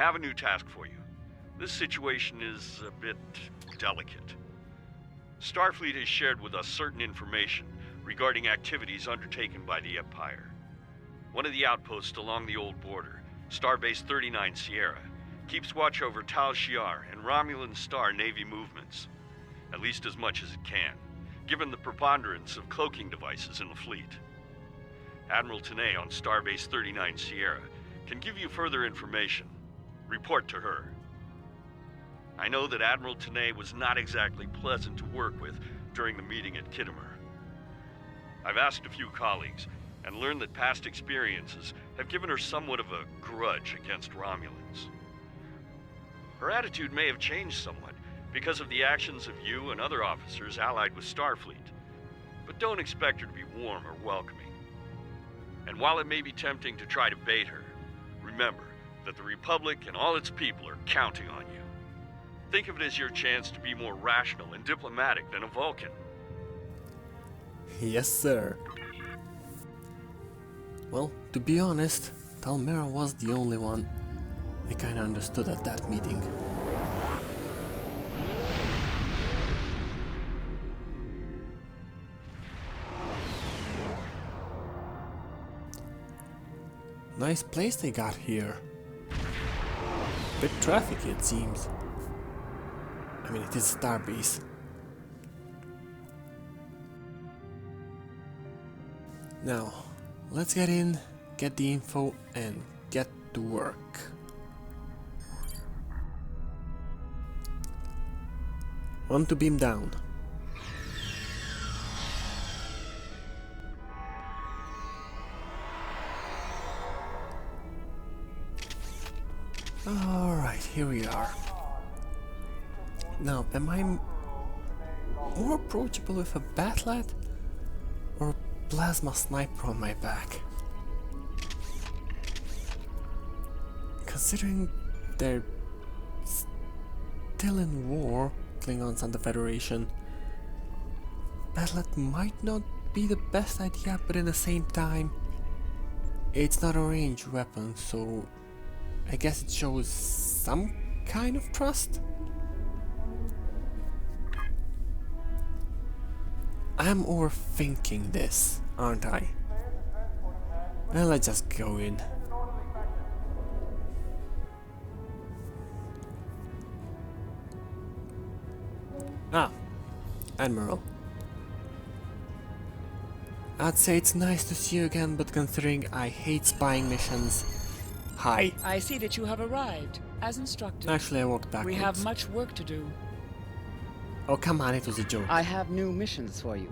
have a new task for you. This situation is a bit delicate. Starfleet has shared with us certain information regarding activities undertaken by the Empire. One of the outposts along the old border, Starbase 39 Sierra, keeps watch over Tal Shiar and Romulan Star Navy movements, at least as much as it can, given the preponderance of cloaking devices in the fleet. Admiral Tanay on Starbase 39 Sierra can give you further information. Report to her. I know that Admiral Tanay was not exactly pleasant to work with during the meeting at Kittimer. I've asked a few colleagues and learned that past experiences have given her somewhat of a grudge against Romulans. Her attitude may have changed somewhat because of the actions of you and other officers allied with Starfleet, but don't expect her to be warm or welcoming. And while it may be tempting to try to bait her, remember that the Republic and all its people are counting on you. Think of it as your chance to be more rational and diplomatic than a Vulcan. Yes, sir. Well, to be honest, Talmera was the only one I kinda understood at that meeting. Nice place they got here. Bit traffic, it seems. I mean, it is Starbase. Now, let's get in, get the info, and get to work. Want to beam down. Alright, here we are. Now, am I more approachable with a Batlat or a plasma sniper on my back? Considering they're still in war, Klingons and the Federation, Batlat might not be the best idea, but in the same time, it's not a ranged weapon, so I guess it shows some kind of trust? I'm overthinking this, aren't I? Well, let's just go in. Ah, Admiral. I'd say it's nice to see you again, but considering I hate spying missions... Hi. I see that you have arrived, as instructed. Actually, I walked backwards. We have much work to do. Oh, come on, it was a joke. I have new missions for you.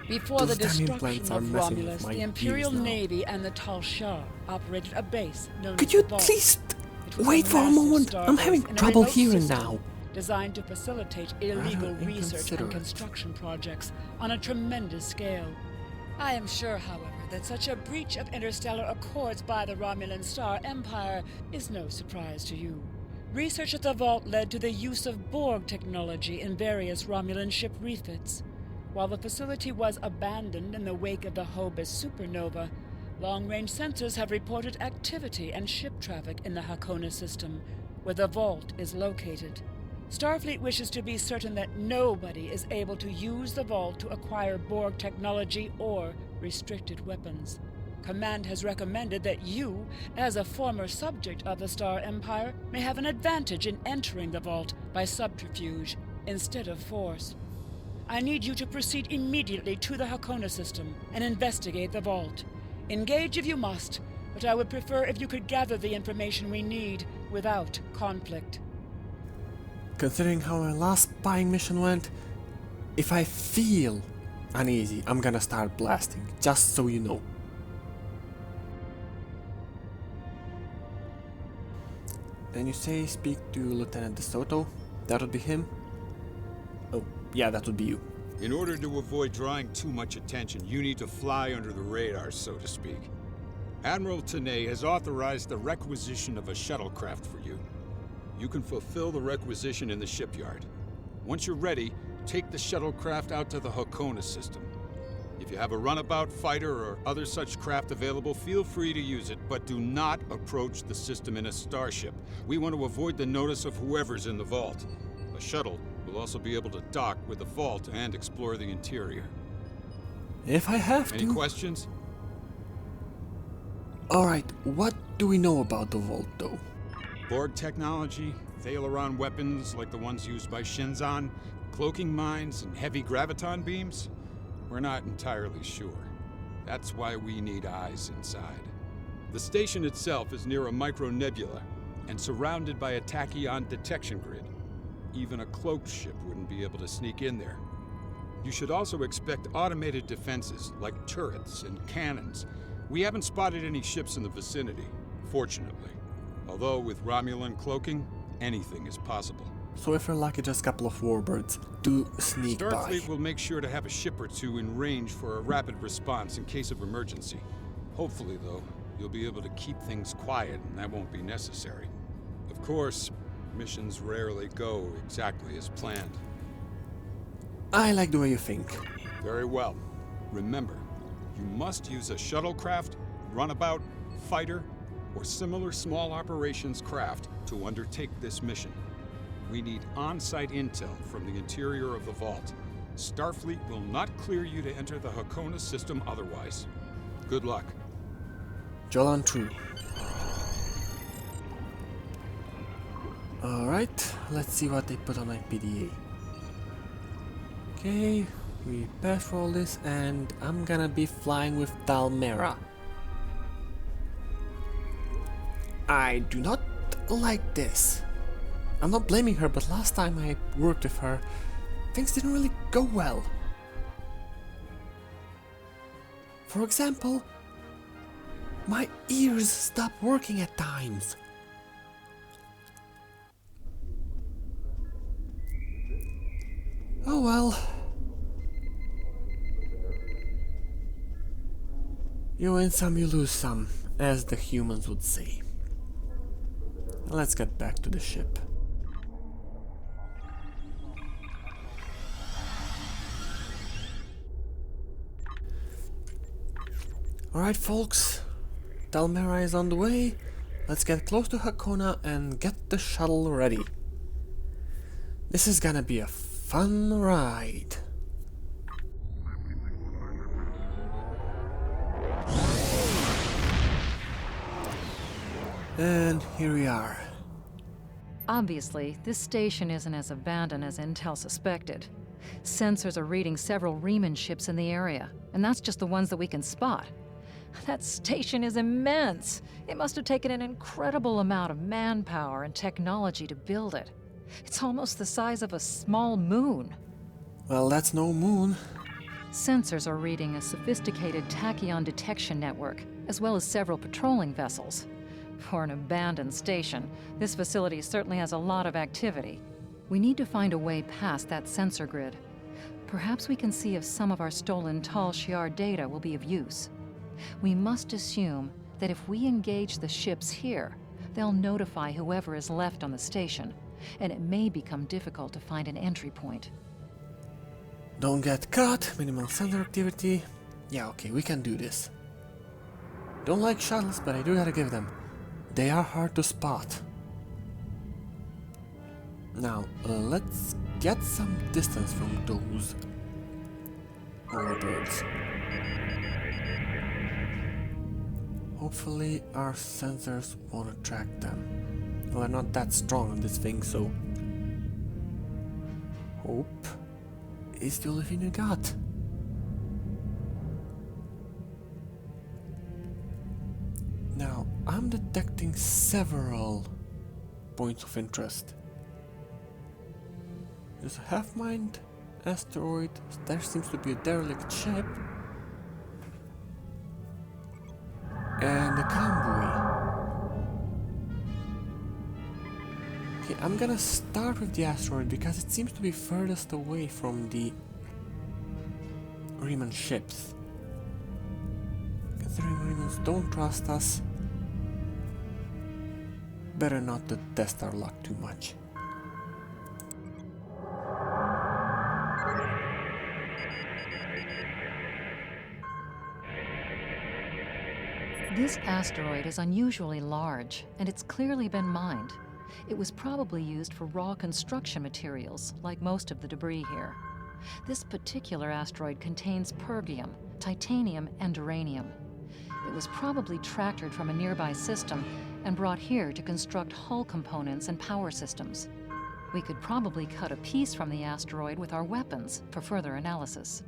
Before the those damn destruction implants are of messing with Romulus, my the Imperial views now. Navy and the Tal Shiar operated a base known Could as you the Vault. please It was wait for a massive moment? I'm starbase having in a trouble remote hearing system now. Designed to facilitate illegal Rather research and inconsiderate. construction projects on a tremendous scale. I am sure, however, that such a breach of interstellar accords by the Romulan Star Empire is no surprise to you. Research at the Vault led to the use of Borg technology in various Romulan ship refits. While the facility was abandoned in the wake of the Hobus supernova, long-range sensors have reported activity and ship traffic in the Hakona system, where the Vault is located. Starfleet wishes to be certain that nobody is able to use the Vault to acquire Borg technology or restricted weapons. Command has recommended that you, as a former subject of the Star Empire, may have an advantage in entering the Vault by subterfuge instead of force. I need you to proceed immediately to the Hakona system and investigate the Vault. Engage if you must, but I would prefer if you could gather the information we need without conflict. Considering how my last spying mission went, if I feel uneasy, I'm gonna start blasting, just so you know. And you say speak to Lieutenant DeSoto? That would be him? Oh, yeah, that would be you. In order to avoid drawing too much attention, you need to fly under the radar, so to speak. Admiral Tanay has authorized the requisition of a shuttlecraft for you. You can fulfill the requisition in the shipyard. Once you're ready, take the shuttlecraft out to the Hakona system. If you have a runabout, fighter, or other such craft available, feel free to use it, but do not approach the system in a starship. We want to avoid the notice of whoever's in the vault. A shuttle will also be able to dock with the vault and explore the interior. If I have to. Any questions? Alright, what do we know about the vault though? Borg technology, Thalaron weapons like the ones used by Shinzon, cloaking mines, and heavy graviton beams? We're not entirely sure. That's why we need eyes inside. The station itself is near a micronebula and surrounded by a tachyon detection grid. Even a cloaked ship wouldn't be able to sneak in there. You should also expect automated defenses like turrets and cannons. We haven't spotted any ships in the vicinity, fortunately. Although with Romulan cloaking, anything is possible. So if we're lucky, just a couple of warbirds to sneak by. Starfleet will make sure to have a ship or two in range for a rapid response in case of emergency. Hopefully, though, you'll be able to keep things quiet and that won't be necessary. Of course, missions rarely go exactly as planned. I like the way you think. Very well. Remember, you must use a shuttlecraft, runabout, fighter, or similar small operations craft to undertake this mission. We need on-site intel from the interior of the vault. Starfleet will not clear you to enter the Hakona system otherwise. Good luck. Jolan true. Alright, let's see what they put on my PDA. Okay, we pass for all this and I'm gonna be flying with Dalmera. I do not like this. I'm not blaming her, but last time I worked with her, things didn't really go well. For example, my ears stop working at times. Oh well. You win some, you lose some, as the humans would say. Let's get back to the ship. Alright folks, Dalmera is on the way. Let's get close to Hakona and get the shuttle ready. This is gonna be a fun ride. And here we are. Obviously, this station isn't as abandoned as Intel suspected. Sensors are reading several Riemann ships in the area, and that's just the ones that we can spot. That station is immense. It must have taken an incredible amount of manpower and technology to build it. It's almost the size of a small moon. Well, that's no moon. Sensors are reading a sophisticated tachyon detection network, as well as several patrolling vessels. For an abandoned station, this facility certainly has a lot of activity. We need to find a way past that sensor grid. Perhaps we can see if some of our stolen Tal Shiar data will be of use. We must assume that if we engage the ships here, they'll notify whoever is left on the station, and it may become difficult to find an entry point. Don't get caught, minimal sensor activity. Yeah, okay, we can do this. Don't like shuttles, but I do gotta give them. They are hard to spot. Now, let's get some distance from those warbirds. Hopefully our sensors won't attract them. Well, they're not that strong on this thing, so... hope is the only thing you got. Now, I'm detecting several points of interest. There's a half-mined asteroid, there seems to be a derelict ship, and a convoy. Okay, I'm gonna start with the asteroid because it seems to be furthest away from the Riemann ships. Considering Riemans don't trust us, better not to test our luck too much. This asteroid is unusually large, and it's clearly been mined. It was probably used for raw construction materials, like most of the debris here. This particular asteroid contains pergium, titanium, and uranium. It was probably tractored from a nearby system and brought here to construct hull components and power systems. We could probably cut a piece from the asteroid with our weapons for further analysis.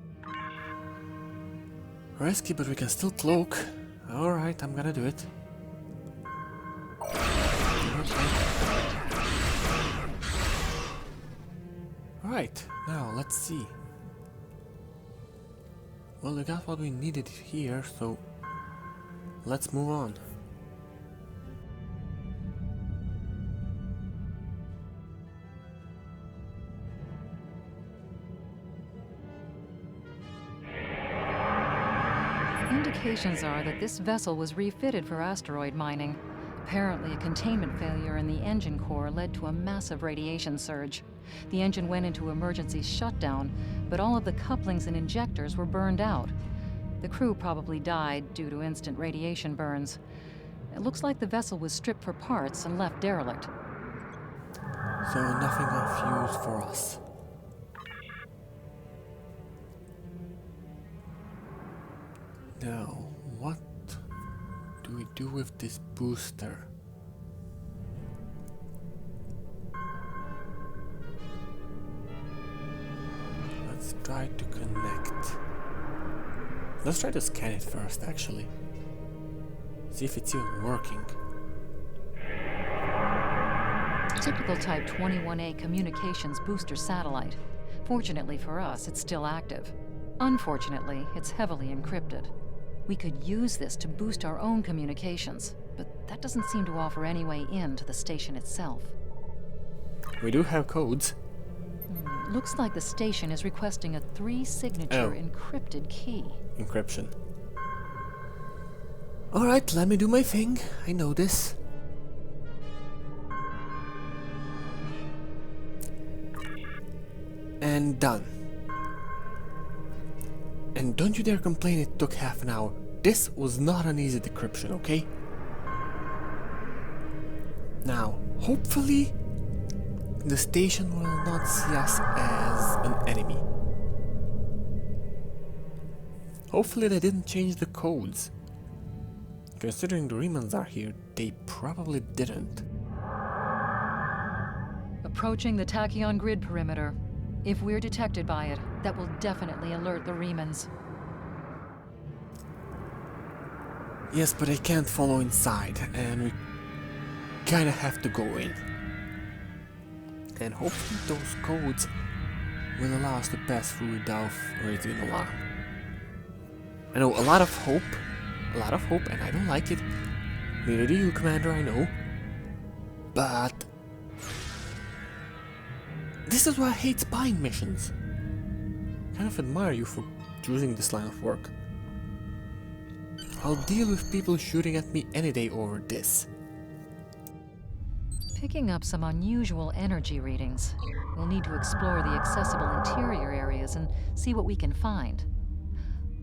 Risky, but we can still cloak. Alright, I'm gonna do it. Alright, now let's see. Well, we got what we needed here, so let's move on. Indications are that this vessel was refitted for asteroid mining. Apparently, a containment failure in the engine core led to a massive radiation surge. The engine went into emergency shutdown, but all of the couplings and injectors were burned out. The crew probably died due to instant radiation burns. It looks like the vessel was stripped for parts and left derelict. So nothing of use for us. Now, what do we do with this booster? Let's try to connect. Let's try to scan it first, actually. See if it's even working. Typical Type 21A communications booster satellite. Fortunately for us, it's still active. Unfortunately, it's heavily encrypted. We could use this to boost our own communications, but that doesn't seem to offer any way in to the station itself. We do have codes. Looks like the station is requesting a 3-signature encrypted key. Encryption. Alright, let me do my thing. I know this. And done. And don't you dare complain it took half an hour. This was not an easy decryption, okay? Now, hopefully, the station will not see us as an enemy. Hopefully they didn't change the codes. Considering the Remans are here, they probably didn't. Approaching the tachyon grid perimeter. If we're detected by it, that will definitely alert the Remans. Yes, but I can't follow inside, and we kinda have to go in. And hopefully those codes will allow us to pass through without raising an alarm. I know, a lot of hope, and I don't like it. Neither do you, Commander, I know. But this is why I hate spying missions. Kind of admire you for choosing this line of work. I'll deal with people shooting at me any day over this. Picking up some unusual energy readings. We'll need to explore the accessible interior areas and see what we can find.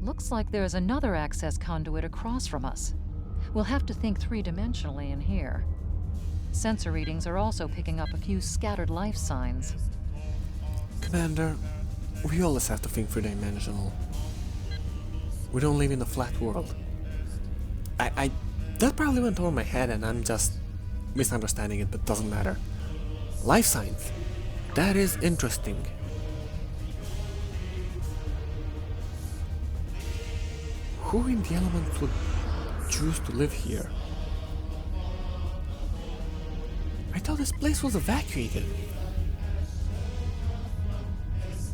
Looks like there's another access conduit across from us. We'll have to think 3-dimensionally in here. Sensor readings are also picking up a few scattered life signs. Commander, we always have to think 3-dimensional. We don't live in a flat world. That probably went over my head and I'm just misunderstanding it, but doesn't matter. Life signs. That is interesting. Who in the elements would choose to live here? I thought this place was evacuated.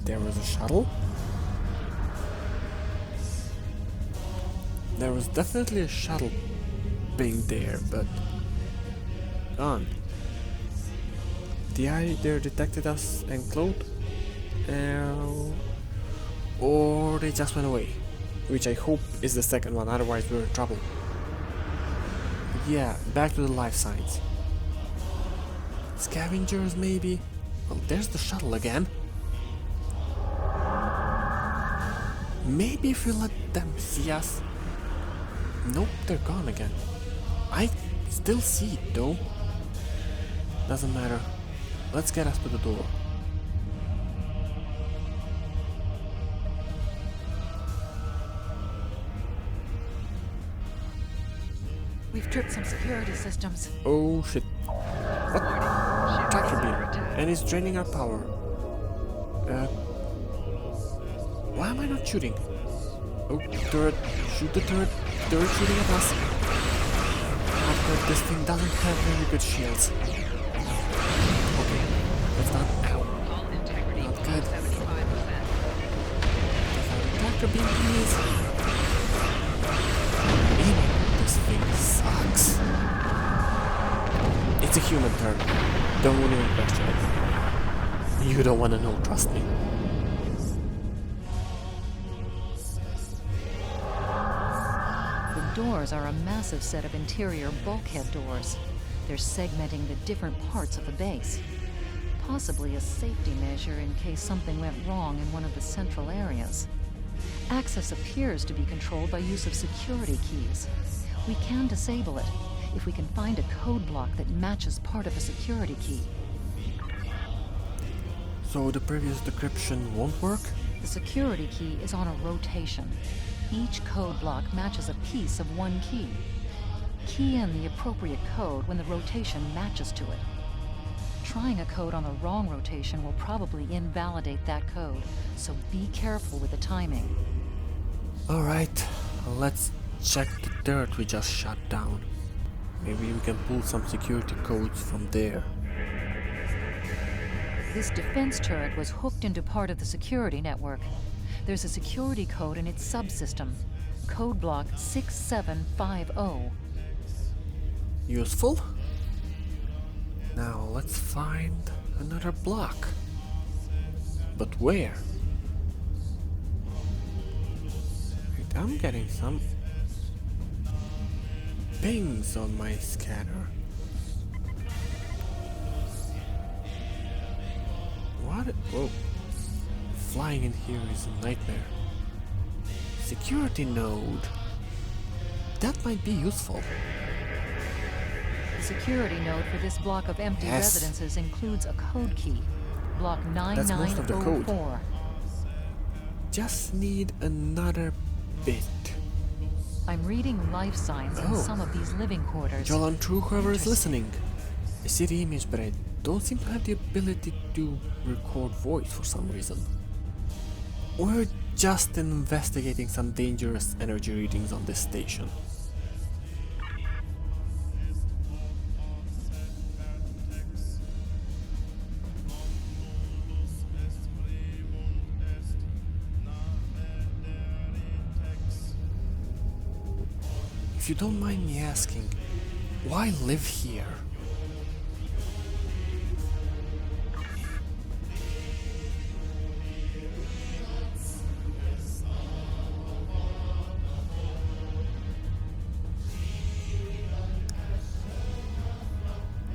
There was a shuttle. There was definitely a shuttle being there, but gone. They either detected us and cloned, or they just went away. Which I hope is the second one, otherwise we're in trouble. Yeah, back to the life signs. Scavengers, maybe? Well, there's the shuttle again. Maybe if we let them see us. Nope, they're gone again. I still see it though. Doesn't matter. Let's get us to the door. We've tripped some security systems. Oh shit. What? Tractor beam. And it's draining our power. Why am I not shooting? Oh, turret. Shoot the turret. Turret shooting at us. But this thing doesn't have very good shields. Okay. That's not. Ow. Not good. Tractor beam, please. This thing sucks. It's a human turn. Don't even question it. You don't want to know, trust me. The doors are a massive set of interior bulkhead doors. They're segmenting the different parts of the base. Possibly a safety measure in case something went wrong in one of the central areas. Access appears to be controlled by use of security keys. We can disable it if we can find a code block that matches part of a security key. So the previous decryption won't work? The security key is on a rotation. Each code block matches a piece of one key. Key in the appropriate code when the rotation matches to it. Trying a code on the wrong rotation will probably invalidate that code, so be careful with the timing. Alright, let's check the turret we just shut down. Maybe we can pull some security codes from there. This defense turret was hooked into part of the security network. There's a security code in its subsystem. Code block 6750. Useful? Now let's find another block. But where? Wait, I'm getting some pings on my scanner. What? Whoa. Flying in here is a nightmare. Security node. That might be useful. The security node for this block of empty Yes. residences includes a code key. Block That's most of the code. 9904. Just need another bit. I'm reading life signs in Oh. some of these living quarters. Jolan True, whoever is Interesting. listening. I see the image, but I don't seem to have the ability to record voice for some reason. We're just investigating some dangerous energy readings on this station. If you don't mind me asking, why live here?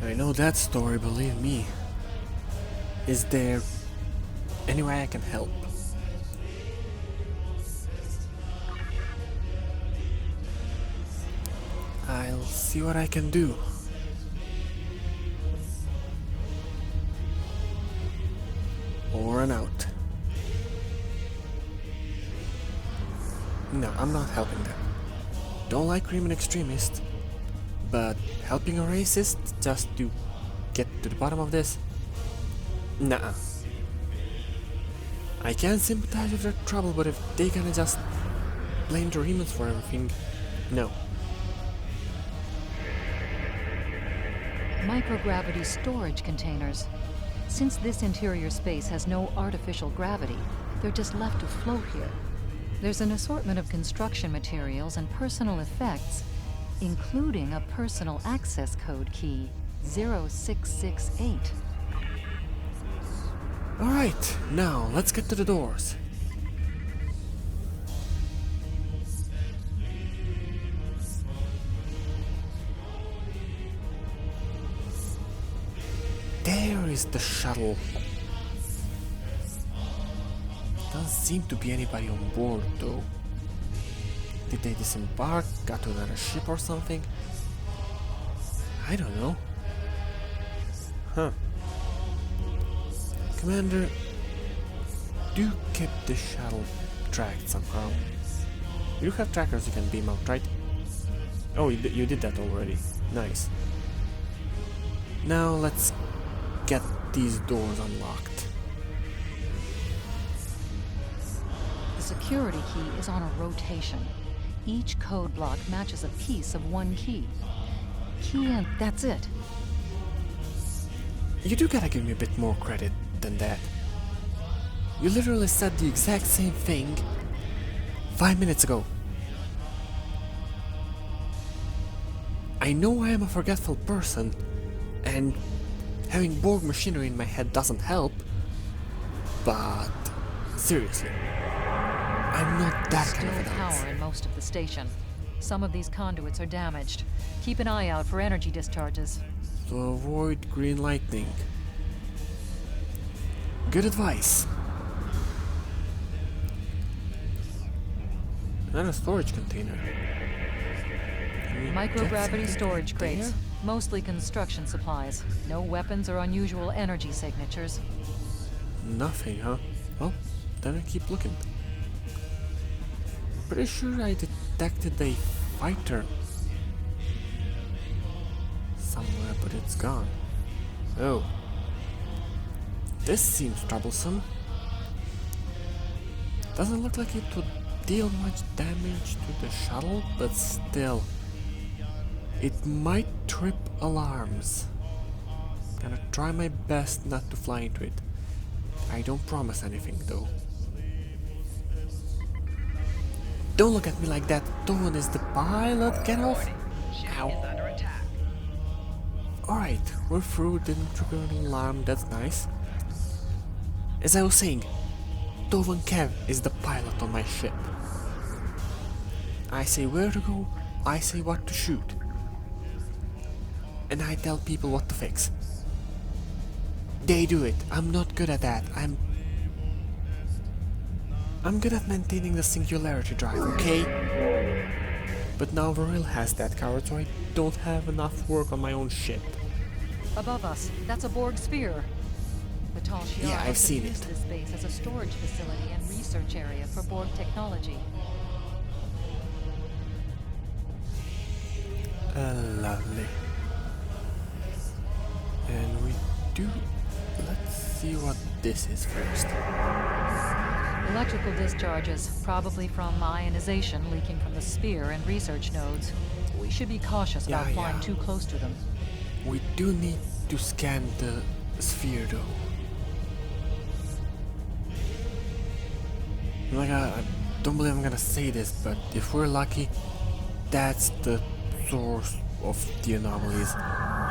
I know that story, believe me. Is there any way I can help? I'll see what I can do. Over and out. No, I'm not helping them. Don't like criminal extremists, but helping a racist just to get to the bottom of this? Nah. I can sympathize with their trouble, but if they gonna just blame the humans for everything, no. Microgravity storage containers. Since this interior space has no artificial gravity, they're just left to float here. There's an assortment of construction materials and personal effects, including a personal access code key, 0668. Alright, now let's get to the doors. There is the shuttle. Doesn't seem to be anybody on board though. Did they disembark, got to another ship or something? I don't know. Huh. Commander, do keep the shuttle tracked somehow. You have trackers you can beam out, right? Oh, you did that already. Nice. Now let's get these doors unlocked. The security key is on a rotation. Each code block matches a piece of one key. Key in, that's it. You do gotta give me a bit more credit than that. You literally said the exact same thing 5 minutes ago. I know I am a forgetful person, and having Borg machinery in my head doesn't help, but seriously, I'm not that kind of an Still power in most of the station. Some of these conduits are damaged. Keep an eye out for energy discharges. To avoid green lightning. Good advice. Another storage container. Can we Microgravity get storage something crates. there? Mostly construction supplies. No weapons or unusual energy signatures. Nothing, huh? Well, then I keep looking. Pretty sure I detected a fighter somewhere, but it's gone. Oh. This seems troublesome. Doesn't look like it would deal much damage to the shuttle, but still. It might trip alarms. Gonna try my best not to fly into it. I don't promise anything though. Don't look at me like that. Dawn is the pilot. Get off. Ow. Alright, we're through. Didn't trigger an alarm. That's nice. As I was saying, Dovan Kev is the pilot on my ship. I say where to go, I say what to shoot. And I tell people what to fix. They do it. I'm not good at that. I'm good at maintaining the singularity drive, okay? But now Varil has that coward, so I don't have enough work on my own ship. Above us, that's a Borg sphere. The Tal Shiar Yeah, I've must have seen used it. this base as a storage facility and research area for Borg technology. Lovely. And we do... Let's see what this is first. Electrical discharges, probably from ionization leaking from the sphere and research nodes. We should be cautious about Yeah, flying yeah. too close to them. We do need to scan the sphere though. Like, I don't believe I'm gonna say this, but if we're lucky, that's the source of the anomalies.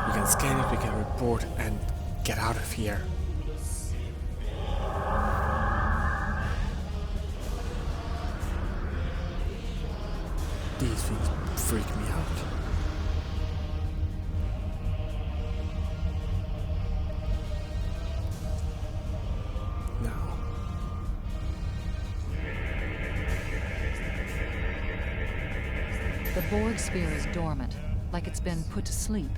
We can scan it, we can report, and get out of here. These things freak me out. Now. The Borg sphere is dormant, like it's been put to sleep.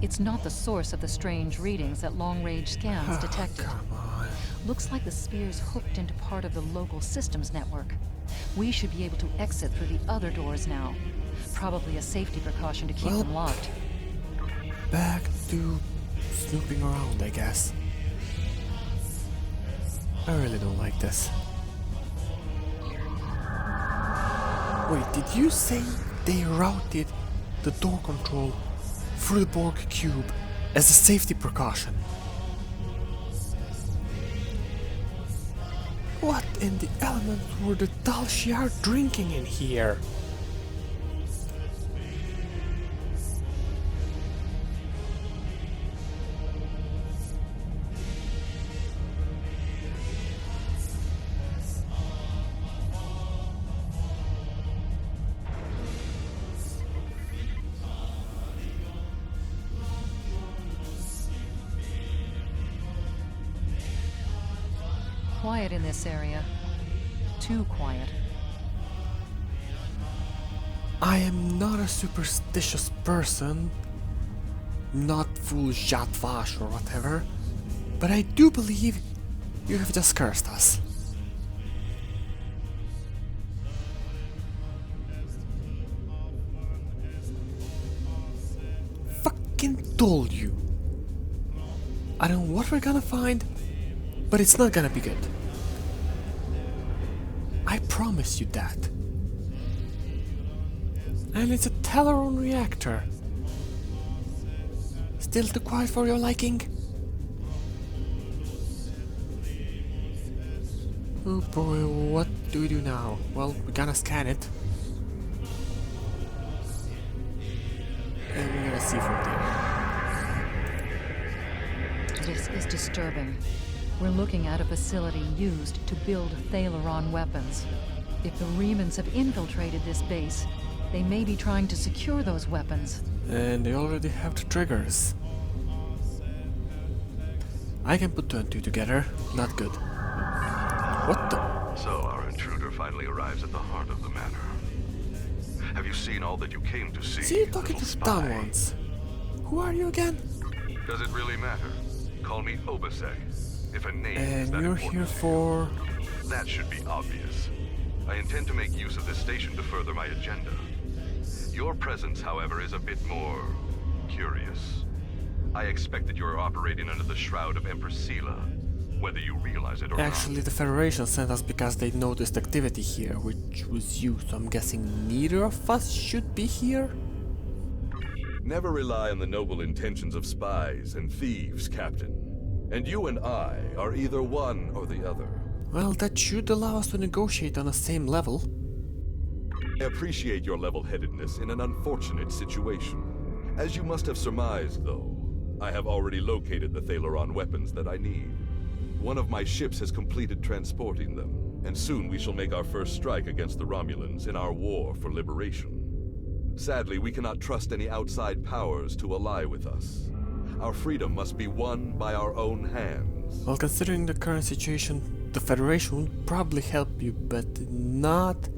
It's not the source of the strange readings that long-range scans detected. Come on. Looks like the sphere's hooked into part of the local systems network. We should be able to exit through the other doors now. Probably a safety precaution to keep Well, them locked. Back to snooping around, I guess. I really don't like this. Wait, did you say they routed the door control through the Borg cube as a safety precaution? What in the elements were the Tal Shiar drinking in here? Quiet in this area. Too quiet. I am not a superstitious person, not full jatvash or whatever, but I do believe you have just cursed us. Fucking told you. I don't know what we're gonna find, but it's not gonna be good. I promise you that. And it's a Teleron reactor. Still too quiet for your liking? Oh boy, what do we do now? Well, we're gonna scan it. And we're gonna see from there. This is disturbing. We're looking at a facility used to build Thaleron weapons. If the Remans have infiltrated this base, they may be trying to secure those weapons. And they already have the triggers. I can put two and two together. Not good. What the? So our intruder finally arrives at the heart of the matter. Have you seen all that you came to see? See you talking little to the dumb spy? ones. Who are you again? Does it really matter? Call me Obasek. If a name is And that you're important here to for... you, that should be obvious. I intend to make use of this station to further my agenda. Your presence, however, is a bit more curious. I expect that you're operating under the shroud of Empress Sela, whether you realize it or Actually, the Federation sent us because they noticed activity here, which was you, so I'm guessing neither of us should be here? Never rely on the noble intentions of spies and thieves, Captain. And you and I are either one or the other. Well, that should allow us to negotiate on the same level. I appreciate your level-headedness in an unfortunate situation. As you must have surmised, though, I have already located the Thaleron weapons that I need. One of my ships has completed transporting them, and soon we shall make our first strike against the Romulans in our war for liberation. Sadly, we cannot trust any outside powers to ally with us. Our freedom must be won by our own hands. Well, considering the current situation, the Federation would probably help you, but not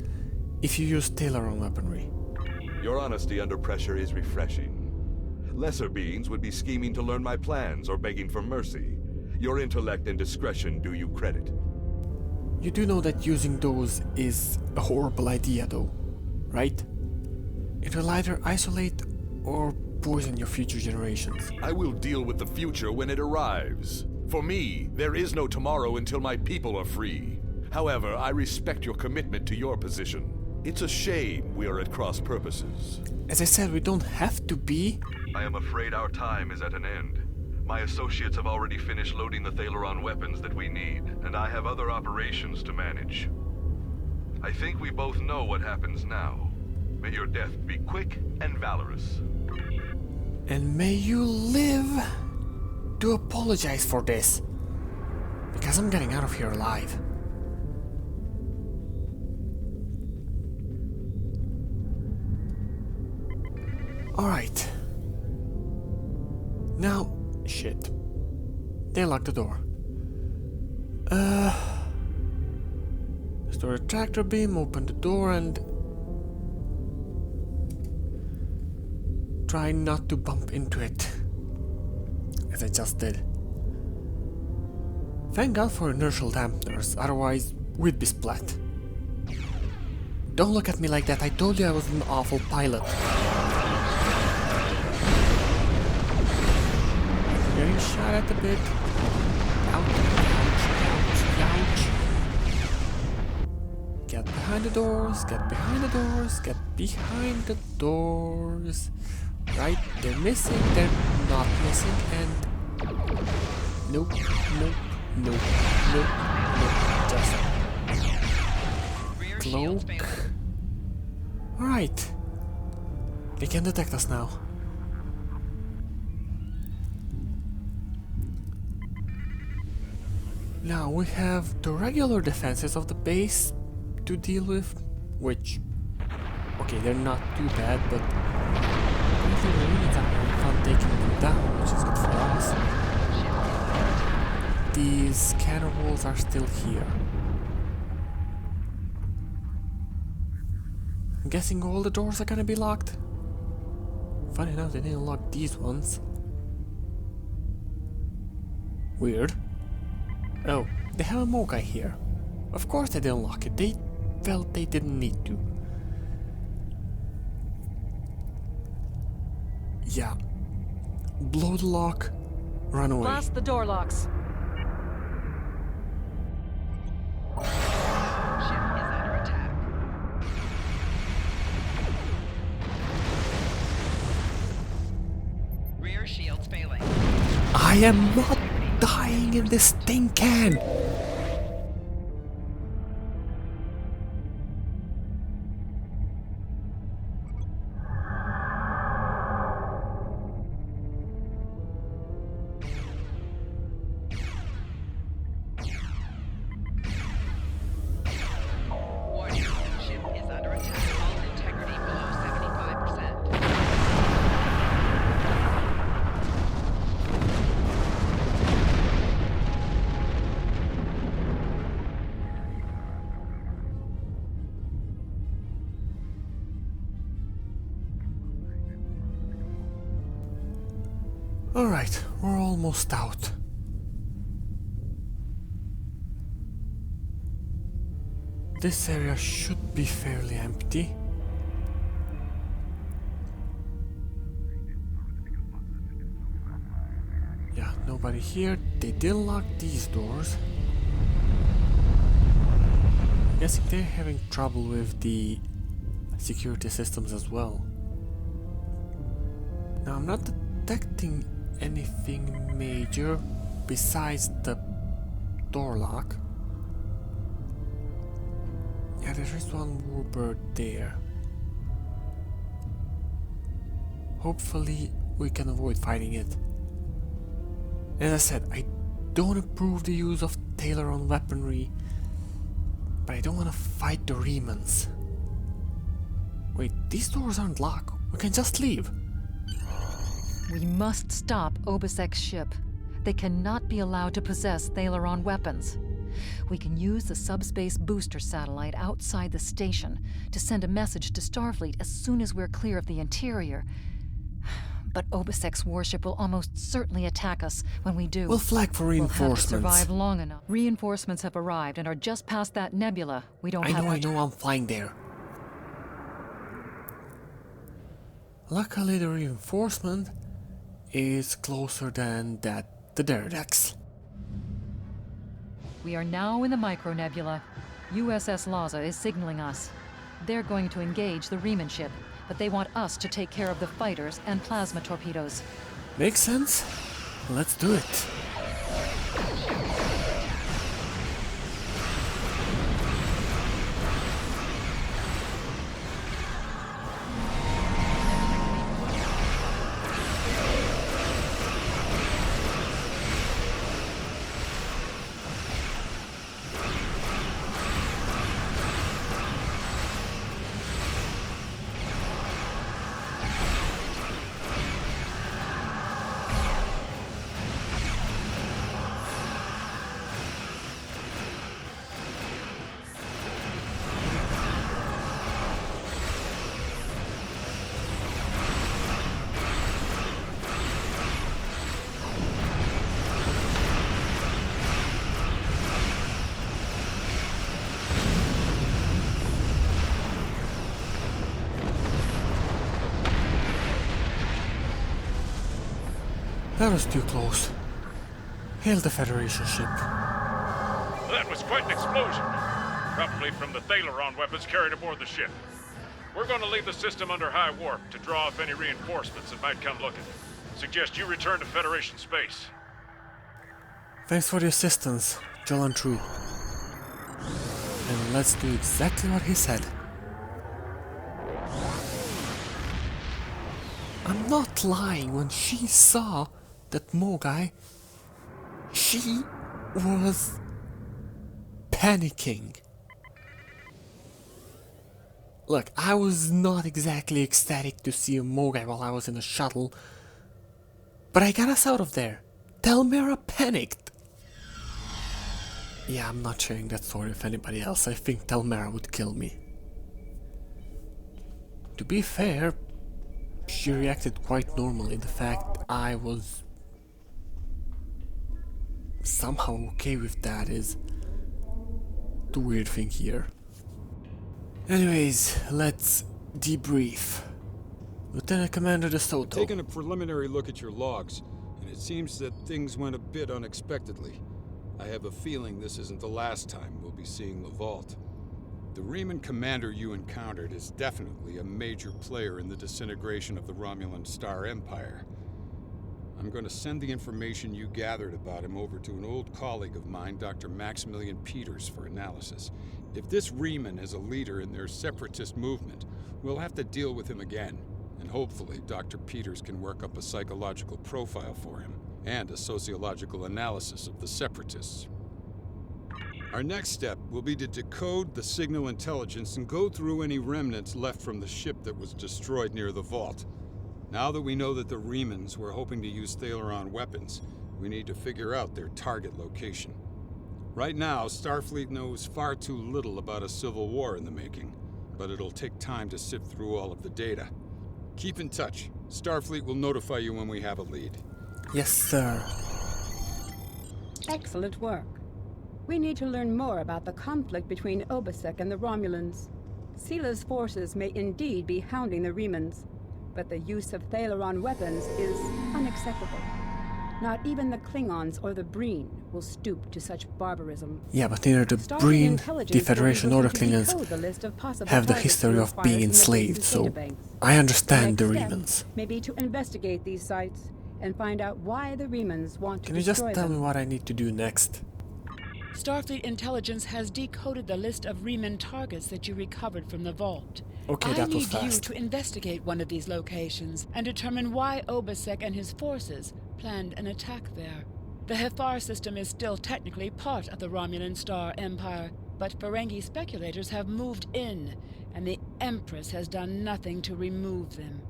if you use Thaleron weaponry. Your honesty under pressure is refreshing. Lesser beings would be scheming to learn my plans or begging for mercy. Your intellect and discretion do you credit. You do know that using those is a horrible idea, though, right? It will either isolate or poison your future generations. I will deal with the future when it arrives. For me, there is no tomorrow until my people are free. However, I respect your commitment to your position. It's a shame we are at cross purposes. As I said, we don't have to be. I am afraid our time is at an end. My associates have already finished loading the Thaleron weapons that we need, and I have other operations to manage. I think we both know what happens now. May your death be quick and valorous. And may you live to apologize for this. Because I'm getting out of here alive. Alright. Now, shit. They locked the door. Store a tractor beam, open the door and... try not to bump into it. As I just did. Thank God for inertial dampeners, otherwise we'd be splat. Don't look at me like that, I told you I was an awful pilot. Getting shot at a bit. Ouch, ouch, ouch, ouch. Get behind the doors, get behind the doors, get behind the doors. Right, they're missing, they're not missing, and... Nope, nope, nope, nope, nope, just... Cloak. Alright. They can detect us now. Now we have the regular defenses of the base to deal with, which... Okay, they're not too bad, but... the Marines are having fun taking them down, which is good for us. These scanner walls are still here. I'm guessing all the doors are gonna be locked. Funny enough, they didn't lock these ones. Weird. Oh, they have a Mogai here. Of course they didn't lock it. They felt they didn't need to. Yeah. Blow the lock. Run away. Blast the door locks. Ship is under attack. Rear shields failing. I am not dying in this tin can. Warning, ship is under attack. Hull integrity below 75%. Alright, we're almost out. This area should be fairly empty. Yeah, nobody here. They did lock these doors. I'm guessing they're having trouble with the security systems as well. Now, I'm not detecting anything major besides the door lock. Yeah, there is one warbird there. Hopefully we can avoid fighting it. As I said, I don't approve the use of tailor-on weaponry, but I don't want to fight the remnants. Wait, these doors aren't locked. We can just leave. We must stop Obisek's ship. They cannot be allowed to possess Thaleron weapons. We can use the subspace booster satellite outside the station to send a message to Starfleet as soon as we're clear of the interior. But Obisek's warship will almost certainly attack us when we do. We'll flag for We'll have to reinforcements. survive long enough. Reinforcements have arrived and are just past that nebula. We don't I have know, much. I'm flying there. Luckily the reinforcement is closer than that the Derricks. We are now in the micronebula. USS Laza is signaling us. They're going to engage the Riemann ship, but they want us to take care of the fighters and plasma torpedoes. Makes sense? Let's do it. That was too close. Hail the Federation ship. That was quite an explosion. Probably from the Thaleron weapons carried aboard the ship. We're going to leave the system under high warp to draw off any reinforcements that might come looking. Suggest you return to Federation space. Thanks for the assistance, Jolan True. And let's do exactly what he said. I'm not lying. When she saw that Mogai, she was panicking. Look, I was not exactly ecstatic to see a Mogai while I was in the shuttle, but I got us out of there. Telmera panicked. Yeah, I'm not sharing that story with anybody else. I think Telmera would kill me. To be fair, she reacted quite normally. The fact I was somehow okay with that is the weird thing here. Anyways, let's debrief. Lieutenant Commander De Soto. Taking a preliminary look at your logs, and it seems that things went a bit unexpectedly. I have a feeling this isn't the last time we'll be seeing the vault. The Riemann commander you encountered is definitely a major player in the disintegration of the Romulan Star Empire. I'm going to send the information you gathered about him over to an old colleague of mine, Dr. Maximilian Peters, for analysis. If this Riemann is a leader in their separatist movement, we'll have to deal with him again. And hopefully Dr. Peters can work up a psychological profile for him, and a sociological analysis of the separatists. Our next step will be to decode the signal intelligence and go through any remnants left from the ship that was destroyed near the vault. Now that we know that the Riemanns were hoping to use Thaleron weapons, we need to figure out their target location. Right now, Starfleet knows far too little about a civil war in the making, but it'll take time to sift through all of the data. Keep in touch. Starfleet will notify you when we have a lead. Yes, sir. Excellent work. We need to learn more about the conflict between Obasek and the Romulans. Sila's forces may indeed be hounding the Riemanns, but the use of Thaleron weapons is unacceptable. Not even the Klingons or the Breen will stoop to such barbarism. Yeah, but neither the Breen, the Federation, or the Klingons have the history of being enslaved, so I understand the Riemanns. Maybe to investigate these sites and find out why the Riemanns want to Can you just destroy tell them. me what I need to do next? Starfleet intelligence has decoded the list of Riemann targets that you recovered from the vault. Okay, I that was need you fast. to investigate one of these locations and determine why Obasek and his forces planned an attack there. The Hefar system is still technically part of the Romulan Star Empire, but Ferengi speculators have moved in, and the Empress has done nothing to remove them.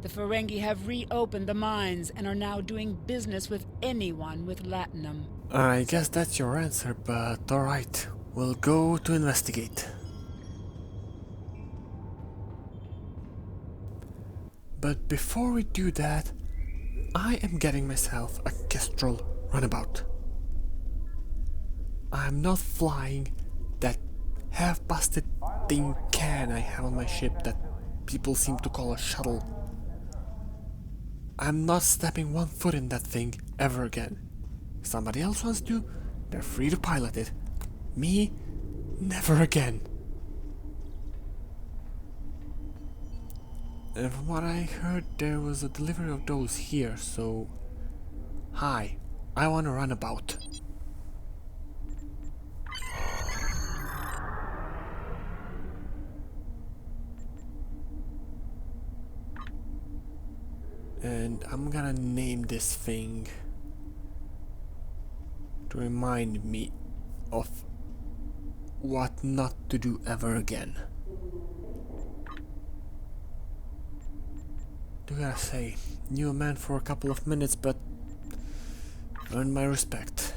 The Ferengi have reopened the mines and are now doing business with anyone with latinum. I guess that's your answer, but alright. We'll go to investigate. But before we do that, I am getting myself a Kestrel runabout. I'm not flying that half-busted tin can I have on my ship that people seem to call a shuttle. I'm not stepping one foot in that thing ever again. If somebody else wants to, they're free to pilot it. Me, never again. And from what I heard, there was a delivery of those here, so... Hi, I want a runabout. And I'm gonna name this thing to remind me of what not to do ever again. Do gotta say, knew a man for a couple of minutes, but earned my respect.